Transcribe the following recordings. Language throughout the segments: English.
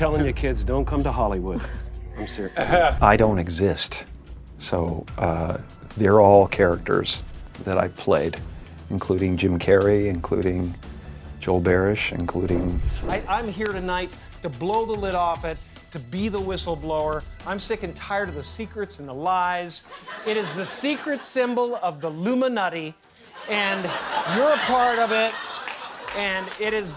telling you, kids, don't come to Hollywood. I'm serious. I don't exist. So they're all characters that I played, including Jim Carrey, including Joel Barish, including... I'm here tonight to blow the lid off it, to be the whistleblower. I'm sick and tired of the secrets and the lies. It is the secret symbol of the Illuminati, and you're a part of it. And it is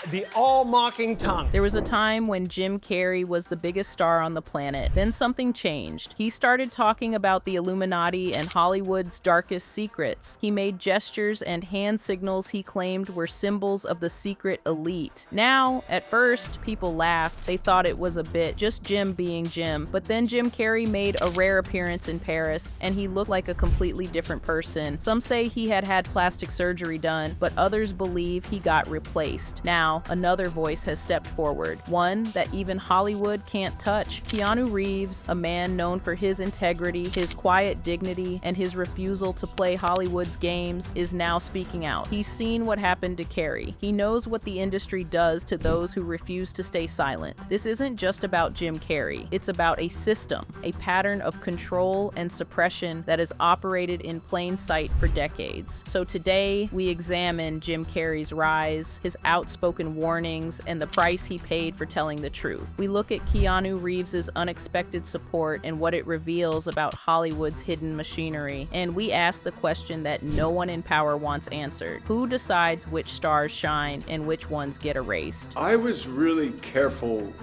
the all-mocking tongue. There was a time when Jim Carrey was the biggest star on the planet. Then something changed. He started talking about the Illuminati and Hollywood's darkest secrets. He made gestures and hand signals he claimed were symbols of the secret elite. Now, at first, people laughed. They thought it was a bit, just Jim being Jim. But then Jim Carrey made a rare appearance in Paris, and he looked like a completely different person. Some say he had had plastic surgery done, but others believe he got replaced. Now, another voice has stepped forward, one that even Hollywood can't touch. Keanu Reeves, a man known for his integrity, his quiet dignity, and his refusal to play Hollywood's games, is now speaking out. He's seen what happened to Carrey. He knows what the industry does to those who refuse to stay silent. This isn't just about Jim Carrey. It's about a system, a pattern of control and suppression that has operated in plain sight for decades. So today, we examine Jim Carrey's rise, his outspoken warnings, and the price he paid for telling the truth. We look at Keanu Reeves' unexpected support and what it reveals about Hollywood's hidden machinery. And we ask the question that no one in power wants answered. Who decides which stars shine and which ones get erased? I was really careful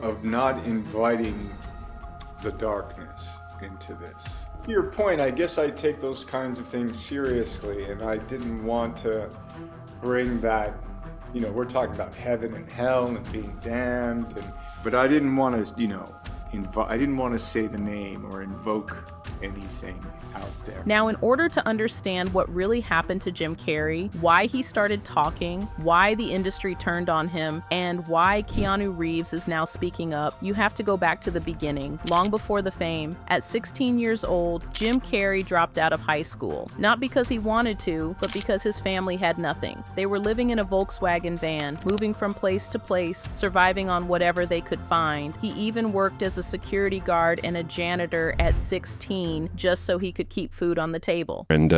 of not inviting the darkness into this. To your point, I guess I take those kinds of things seriously, and I didn't want to bring that, we're talking about heaven and hell and being damned, but I didn't want to, I didn't want to say the name or invoke anything out there. Now, in order to understand what really happened to Jim Carrey, why he started talking, why the industry turned on him, and why Keanu Reeves is now speaking up, you have to go back to the beginning, long before the fame. At 16 years old, Jim Carrey dropped out of high school. Not because he wanted to, but because his family had nothing. They were living in a Volkswagen van, moving from place to place, surviving on whatever they could find. He even worked as a security guard and a janitor at 16, just so he could keep food on the table. And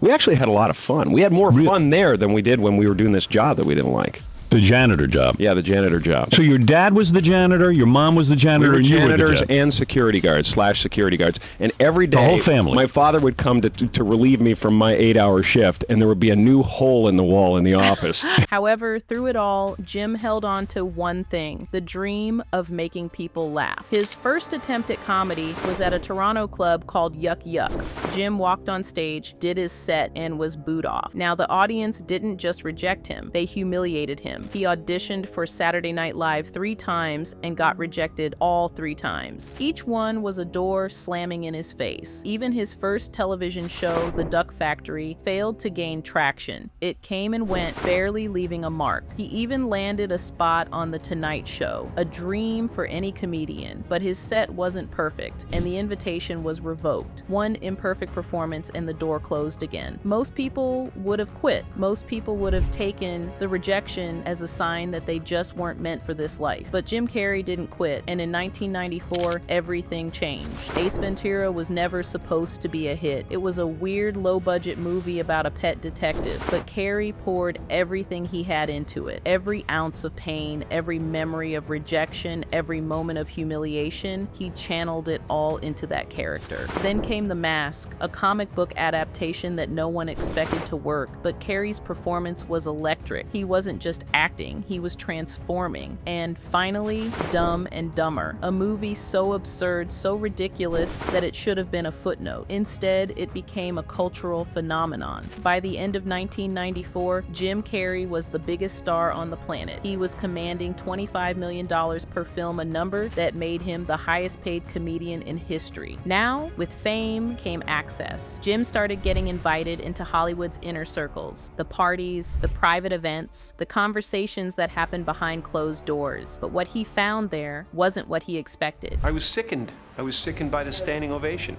we actually had a lot of fun. We had more fun there than we did when we were doing this job that we didn't like. The janitor job. Yeah, the janitor job. So your dad was the janitor, your mom was the janitor, We were and you were the janitors janitor. and security guards / security guards. And every day, The whole family. my father would come to relieve me from my 8-hour shift, and there would be a new hole in the wall in the office. However, through it all, Jim held on to one thing, the dream of making people laugh. His first attempt at comedy was at a Toronto club called Yuck Yucks. Jim walked on stage, did his set, and was booed off. Now, the audience didn't just reject him, they humiliated him. He auditioned for Saturday Night Live 3 times and got rejected all 3 times. Each one was a door slamming in his face. Even his first television show, The Duck Factory, failed to gain traction. It came and went, barely leaving a mark. He even landed a spot on The Tonight Show, a dream for any comedian, but his set wasn't perfect, and the invitation was revoked. One imperfect performance and the door closed again. Most people would have quit. Most people would have taken the rejection as a sign that they just weren't meant for this life. But Jim Carrey didn't quit, and in 1994, everything changed. Ace Ventura was never supposed to be a hit. It was a weird, low-budget movie about a pet detective, but Carrey poured everything he had into it. Every ounce of pain, every memory of rejection, every moment of humiliation, he channeled it all into that character. Then came The Mask, a comic book adaptation that no one expected to work, but Carrey's performance was electric. He wasn't just acting, he was transforming. And finally, Dumb and Dumber, a movie so absurd, so ridiculous that it should have been a footnote. Instead, it became a cultural phenomenon. By the end of 1994, Jim Carrey was the biggest star on the planet. He was commanding $25 million per film, a number that made him the highest paid comedian in history. Now, with fame came access. Jim started getting invited into Hollywood's inner circles, the parties, the private events, the conversations that happened behind closed doors. But what he found there wasn't what he expected. I was sickened. I was sickened by the standing ovation.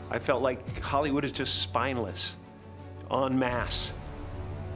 I felt like Hollywood is just spineless, en masse.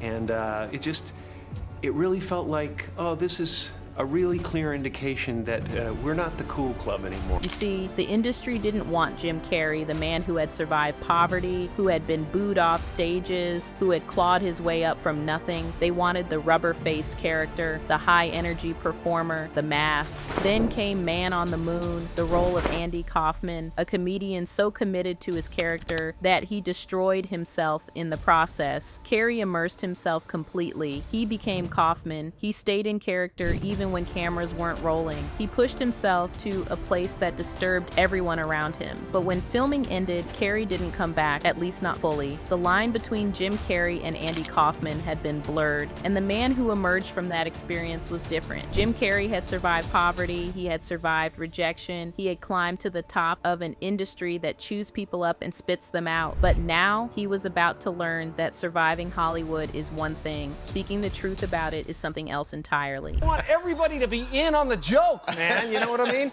And it really felt like, oh, this is a really clear indication that we're not the cool club anymore. You see, the industry didn't want Jim Carrey, the man who had survived poverty, who had been booed off stages, who had clawed his way up from nothing. They wanted the rubber-faced character, the high-energy performer, the mask. Then came Man on the Moon, the role of Andy Kaufman, a comedian so committed to his character that he destroyed himself in the process. Carrey immersed himself completely. He became Kaufman. He stayed in character even when cameras weren't rolling. He pushed himself to a place that disturbed everyone around him. But when filming ended, Carrey didn't come back, at least not fully. The line between Jim Carrey and Andy Kaufman had been blurred, and the man who emerged from that experience was different. Jim Carrey had survived poverty, he had survived rejection, he had climbed to the top of an industry that chews people up and spits them out. But now he was about to learn that surviving Hollywood is one thing, speaking the truth about it is something else entirely. I want everybody to be in on the joke, man. You know what I mean?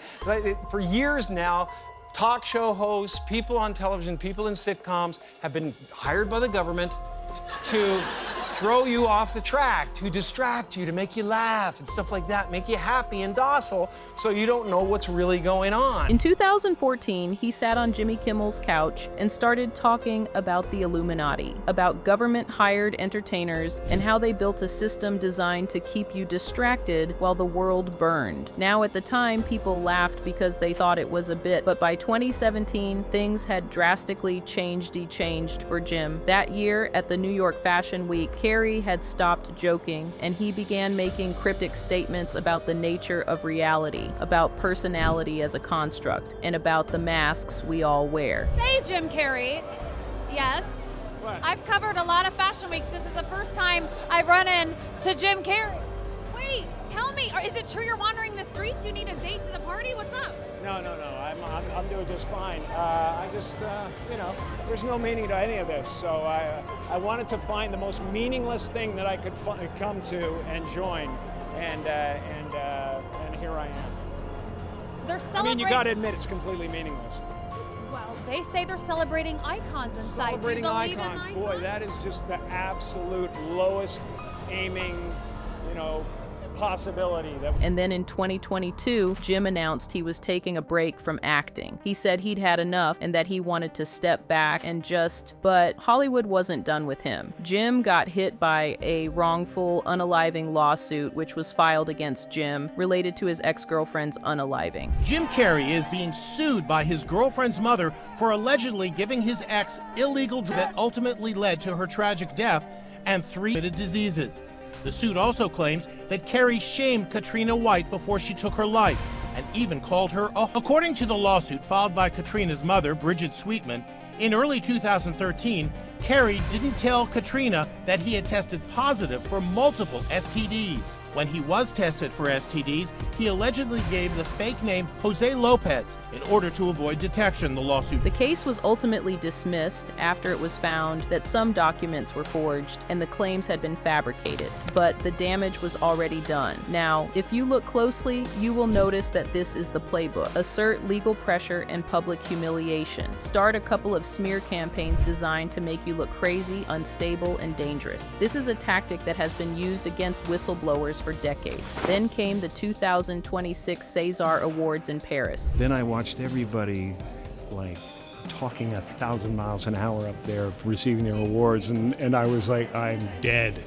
For years now, talk show hosts, people on television, people in sitcoms have been hired by the government to throw you off the track, to distract you, to make you laugh and stuff like that, make you happy and docile so you don't know what's really going on. In 2014, he sat on Jimmy Kimmel's couch and started talking about the Illuminati, about government-hired entertainers and how they built a system designed to keep you distracted while the world burned. Now, at the time, people laughed because they thought it was a bit, but by 2017, things had drastically changed for Jim. That year, at the New York Fashion Week, Carrey had stopped joking, and he began making cryptic statements about the nature of reality, about personality as a construct, and about the masks we all wear. Hey, Jim Carrey. Yes. What? I've covered a lot of fashion weeks. This is the first time I've run into Jim Carrey. Wait, tell me, is it true you're wandering the streets? You need a date to the party? What's up? No. I'm doing just fine. I just, there's no meaning to any of this. So I wanted to find the most meaningless thing that I could come to and join, and here I am. They're I celebrating. mean, you got to admit it's completely meaningless. Well, they say they're celebrating icons inside. Celebrating Do you believe icons, in boy, icons? that is just the absolute lowest aiming, possibility. And then in 2022, Jim announced he was taking a break from acting. He said he'd had enough and that he wanted to step back and but Hollywood wasn't done with him. Jim got hit by a wrongful unaliving lawsuit which was filed against Jim related to his ex-girlfriend's unaliving. Jim Carrey is being sued by his girlfriend's mother for allegedly giving his ex illegal drugs that ultimately led to her tragic death and 3 related diseases. The suit also claims that Carrey shamed Katrina White before she took her life and even called her a... According to the lawsuit filed by Katrina's mother, Bridget Sweetman, in early 2013, Carrey didn't tell Katrina that he had tested positive for multiple STDs. When he was tested for STDs, he allegedly gave the fake name Jose Lopez in order to avoid detection, the lawsuit. The case was ultimately dismissed after it was found that some documents were forged and the claims had been fabricated, but the damage was already done. Now, if you look closely, you will notice that this is the playbook. Assert legal pressure and public humiliation. Start a couple of smear campaigns designed to make you look crazy, unstable, and dangerous. This is a tactic that has been used against whistleblowers for decades. Then came the 2026 César Awards in Paris. Then I watched everybody talking 1,000 miles an hour up there receiving their awards, and I was like, I'm dead.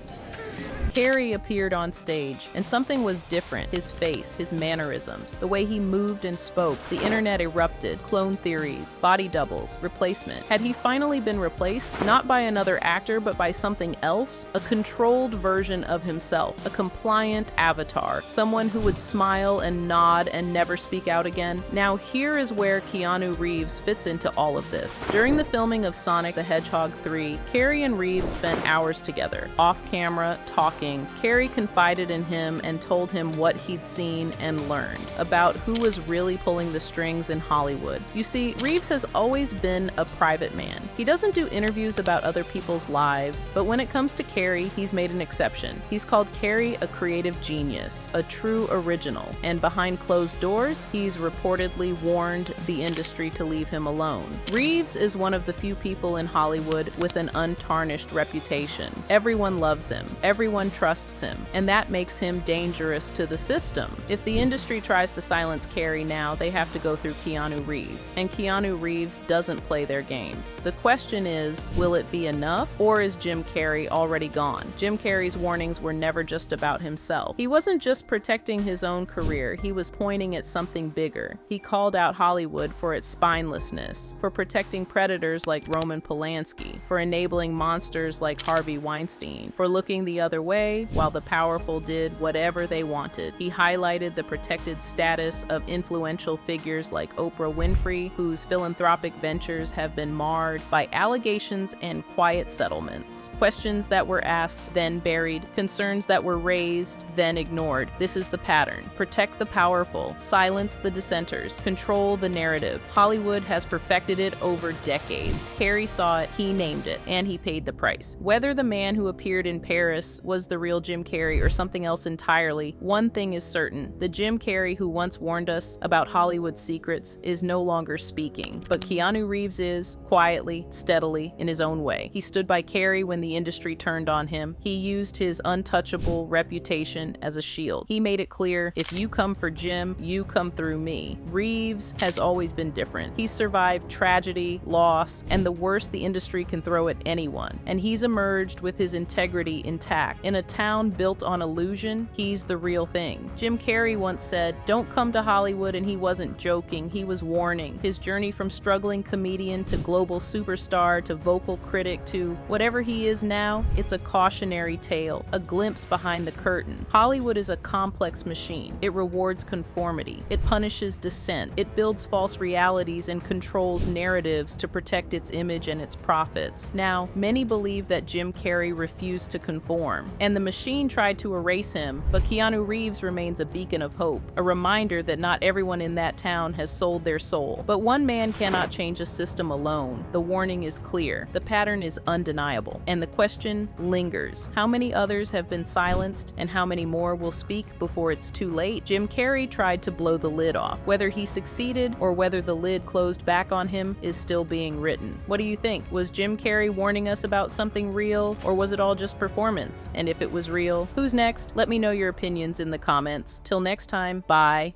Carrey appeared on stage, and something was different. His face, his mannerisms, the way he moved and spoke. The internet erupted. Clone theories, body doubles, replacement. Had he finally been replaced? Not by another actor, but by something else? A controlled version of himself. A compliant avatar. Someone who would smile and nod and never speak out again. Now here is where Keanu Reeves fits into all of this. During the filming of Sonic the Hedgehog 3, Carrey and Reeves spent hours together, off camera, talking. Carrey confided in him and told him what he'd seen and learned about who was really pulling the strings in Hollywood. You see, Reeves has always been a private man. He doesn't do interviews about other people's lives, but when it comes to Carrey, he's made an exception. He's called Carrey a creative genius, a true original, and behind closed doors, he's reportedly warned the industry to leave him alone. Reeves is one of the few people in Hollywood with an untarnished reputation. Everyone loves him. Everyone trusts him, and that makes him dangerous to the system. If the industry tries to silence Carrey now, they have to go through Keanu Reeves, and Keanu Reeves doesn't play their games. The question is, will it be enough, or is Jim Carrey already gone? Jim Carrey's warnings were never just about himself. He wasn't just protecting his own career, he was pointing at something bigger. He called out Hollywood for its spinelessness, for protecting predators like Roman Polanski, for enabling monsters like Harvey Weinstein, for looking the other way while the powerful did whatever they wanted. He highlighted the protected status of influential figures like Oprah Winfrey, whose philanthropic ventures have been marred by allegations and quiet settlements. Questions that were asked, then buried. Concerns that were raised, then ignored. This is the pattern. Protect the powerful, silence the dissenters, control the narrative. Hollywood has perfected it over decades. Carrey saw it, he named it, and he paid the price. Whether the man who appeared in Paris was the real Jim Carrey or something else entirely, one thing is certain. The Jim Carrey who once warned us about Hollywood's secrets is no longer speaking, but Keanu Reeves is, quietly, steadily, in his own way. He stood by Carrey when the industry turned on him. He used his untouchable reputation as a shield. He made it clear, if you come for Jim, you come through me. Reeves has always been different. He's survived tragedy, loss, and the worst the industry can throw at anyone. And he's emerged with his integrity intact. In a town built on illusion, he's the real thing. Jim Carrey once said, "Don't come to Hollywood," and he wasn't joking, he was warning. His journey from struggling comedian to global superstar to vocal critic to whatever he is now, it's a cautionary tale, a glimpse behind the curtain. Hollywood is a complex machine. It rewards conformity. It punishes dissent. It builds false realities and controls narratives to protect its image and its profits. Now, many believe that Jim Carrey refused to conform, and the machine tried to erase him, but Keanu Reeves remains a beacon of hope, a reminder that not everyone in that town has sold their soul. But one man cannot change a system alone. The warning is clear. The pattern is undeniable. And the question lingers. How many others have been silenced, and how many more will speak before it's too late? Jim Carrey tried to blow the lid off. Whether he succeeded or whether the lid closed back on him is still being written. What do you think? Was Jim Carrey warning us about something real, or was it all just performance? And if it was real, who's next? Let me know your opinions in the comments. Till next time, bye.